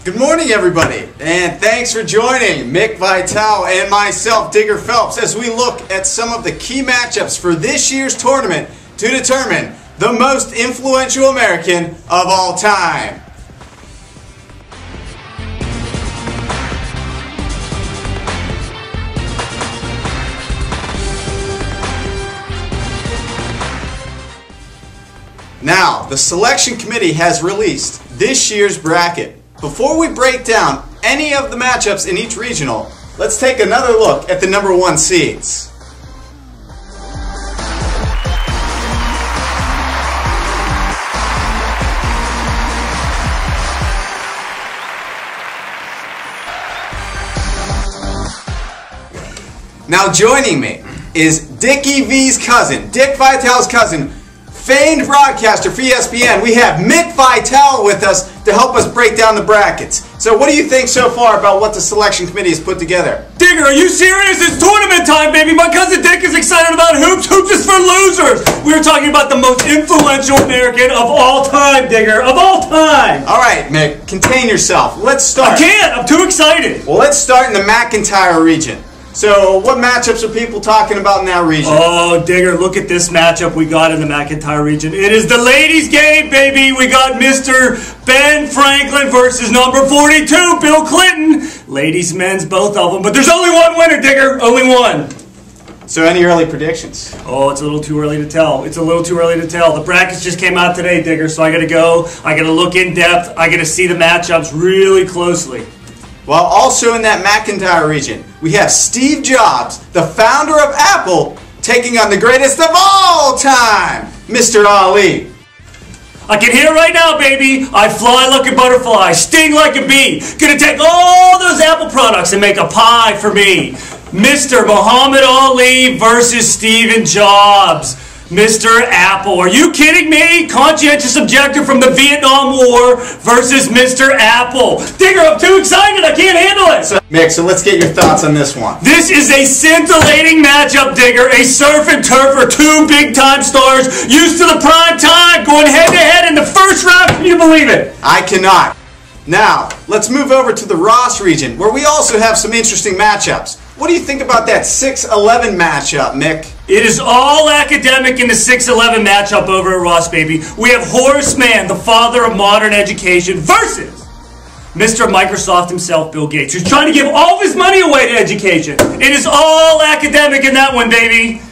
Good morning, everybody, and thanks for joining Mick Vitale and myself, Digger Phelps, as we look at some of the key matchups for this year's tournament to determine the most influential American of all time. Now, the selection committee has released this year's bracket. Before we break down any of the matchups in each regional, let's take another look at the number 1 seeds. Now joining me is Dickie V's cousin, Dick Vitale's cousin, famed broadcaster for ESPN. We have Mick Vitale with us to help us break down the brackets. So what do you think so far about what the selection committee has put together? Digger, are you serious? It's tournament time, baby. My cousin Dick is excited about hoops. Hoops is for losers. We're talking about the most influential American of all time, Digger. Of all time. All right, Mick, contain yourself. Let's start. I can't. I'm too excited. Well, let's start in the McIntyre region. So, what matchups are people talking about in that region? Oh, Digger, look at this matchup we got in the McIntyre region. It is the ladies' game, baby. We got Mr. Ben Franklin versus number 42, Bill Clinton. Ladies, men's, both of them. But there's only one winner, Digger. Only one. So, any early predictions? Oh, it's a little too early to tell. It's a little too early to tell. The brackets just came out today, Digger, so I got to go. I got to look in depth. I got to see the matchups really closely. Well, also in that McIntyre region, we have Steve Jobs, the founder of Apple, taking on the greatest of all time, Mr. Ali. I can hear right now, baby. I fly like a butterfly, sting like a bee. Gonna take all those Apple products and make a pie for me. Mr. Muhammad Ali versus Steve Jobs. Mr. Apple. Are you kidding me? Conscientious objector from the Vietnam War versus Mr. Apple. Digger, I'm too excited. I can't handle it. Mick, so let's get your thoughts on this one. This is a scintillating matchup, Digger. A surf and turf, two big-time stars used to the prime time, going head-to-head in the first round. Can you believe it? I cannot. Now, let's move over to the Ross region, where we also have some interesting matchups. What do you think about that 6-11 matchup, Mick? It is all academic in the 6-11 matchup over at Ross, baby. We have Horace Mann, the father of modern education, versus Mr. Microsoft himself, Bill Gates, who's trying to give all of his money away to education. It is all academic in that one, baby.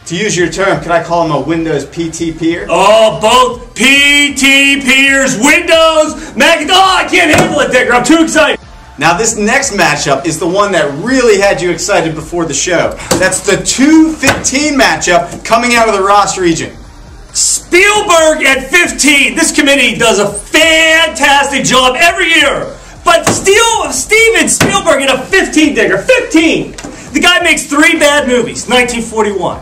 To use your term, can I call him a Windows PT peer? Oh, both PT peers, Windows, Mac. Oh, I can't handle it, Digger. I'm too excited. Now, this next matchup is the one that really had you excited before the show. That's the 2-15 matchup coming out of the Ross region. Spielberg at 15. This committee does a fantastic job every year. But Steven Spielberg at a 15, Digger. 15. The guy makes 3 bad movies. 1941.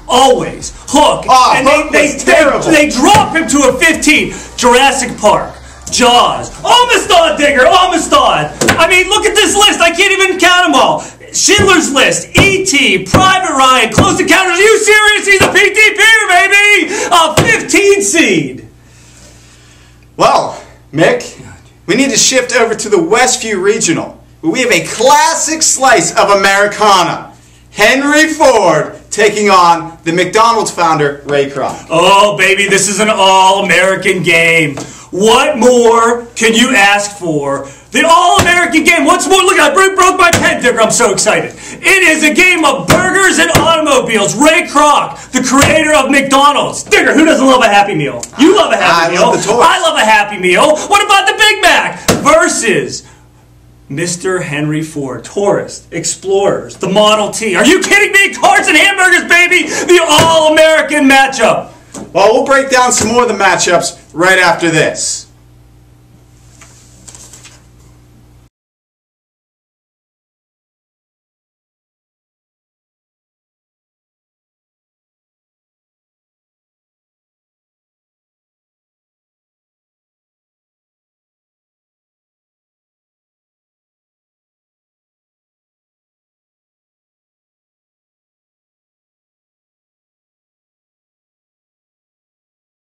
Always. Hook. And Hook was terrible. They drop him to a 15. Jurassic Park. Jaws. Amistad, Digger. Amistad. I mean, look at this list. I can't even count them all. Schindler's List. E.T. Private Ryan. Close Encounters. Are you serious? He's a PT peer, baby. A 15 seed. Well, Mick, we need to shift over to the Westview Regional, where we have a classic slice of Americana. Henry Ford taking on the McDonald's founder, Ray Kroc. Oh, baby, this is an all-American game. What more can you ask for? The all-American game. What's more? Look, I broke my pen, Digger. I'm so excited. It is a game of burgers and automobiles. Ray Kroc, the creator of McDonald's. Digger, who doesn't love a Happy Meal? You love a Happy Meal. I love the toys. I love a Happy Meal. What about the Big Mac? Versus Mr. Henry Ford, tourist, explorers, the Model T. Are you kidding me? Cars and hamburgers, baby. The all-American matchup. Well, we'll break down some more of the matchups right after this.